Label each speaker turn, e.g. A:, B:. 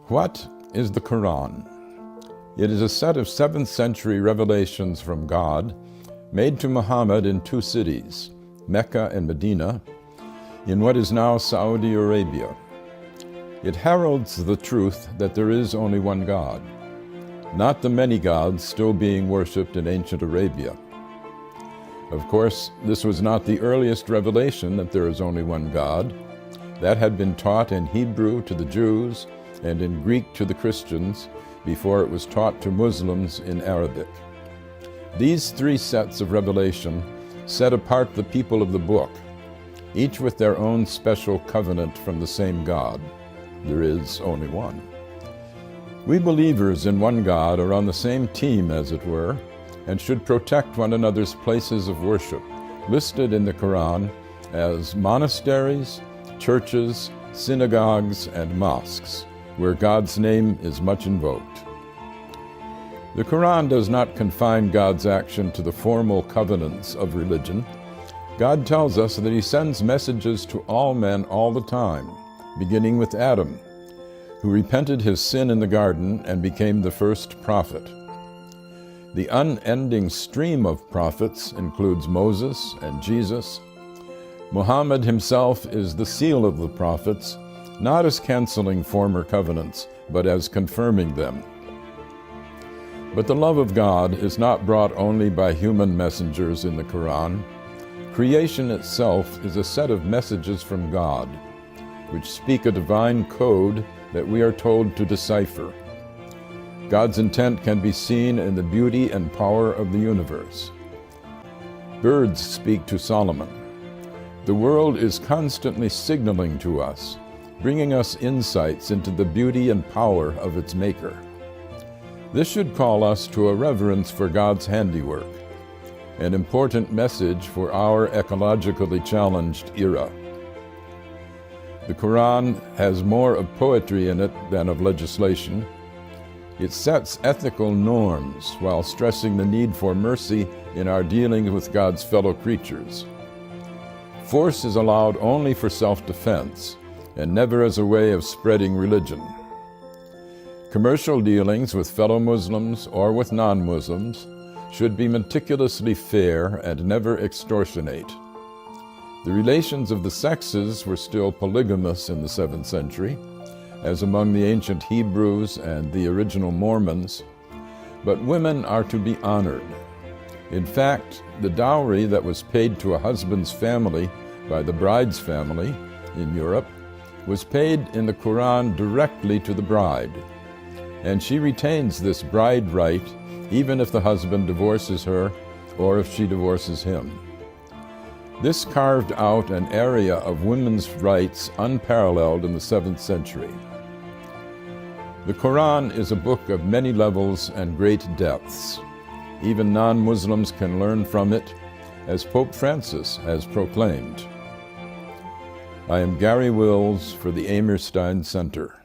A: What is the Quran? It is a set of 7th century revelations from God made to Muhammad in 2 cities, Mecca and Medina, in what is now Saudi Arabia. It heralds the truth that there is only one God, not the many gods still being worshipped in ancient Arabia. Of course, this was not the earliest revelation that there is only one God. That had been taught in Hebrew to the Jews and in Greek to the Christians before it was taught to Muslims in Arabic. These 3 sets of revelation set apart the people of the book, each with their own special covenant from the same God. There is only one. We believers in one God are on the same team, as it were, and should protect one another's places of worship, listed in the Quran as monasteries, churches, synagogues, and mosques, where God's name is much invoked. The Quran does not confine God's action to the formal covenants of religion. God tells us that He sends messages to all men all the time, beginning with Adam, who repented his sin in the garden and became the first prophet. The unending stream of prophets includes Moses and Jesus. Muhammad himself is the seal of the prophets, not as canceling former covenants, but as confirming them. But the love of God is not brought only by human messengers in the Quran. Creation itself is a set of messages from God, which speak a divine code that we are told to decipher. God's intent can be seen in the beauty and power of the universe. Birds speak to Solomon. The world is constantly signaling to us, bringing us insights into the beauty and power of its maker. This should call us to a reverence for God's handiwork, an important message for our ecologically challenged era. The Quran has more of poetry in it than of legislation. It sets ethical norms while stressing the need for mercy in our dealings with God's fellow creatures. Force is allowed only for self-defense, and never as a way of spreading religion. Commercial dealings with fellow Muslims or with non-Muslims should be meticulously fair and never extortionate. The relations of the sexes were still polygamous in the 7th century, as among the ancient Hebrews and the original Mormons, but women are to be honored. In fact, the dowry that was paid to a husband's family by the bride's family in Europe was paid in the Quran directly to the bride, and she retains this bride right even if the husband divorces her or if she divorces him. This carved out an area of women's rights unparalleled in the 7th century. The Quran is a book of many levels and great depths. Even non-Muslims can learn from it, as Pope Francis has proclaimed. I am Garry Wills for the Amirstein Center.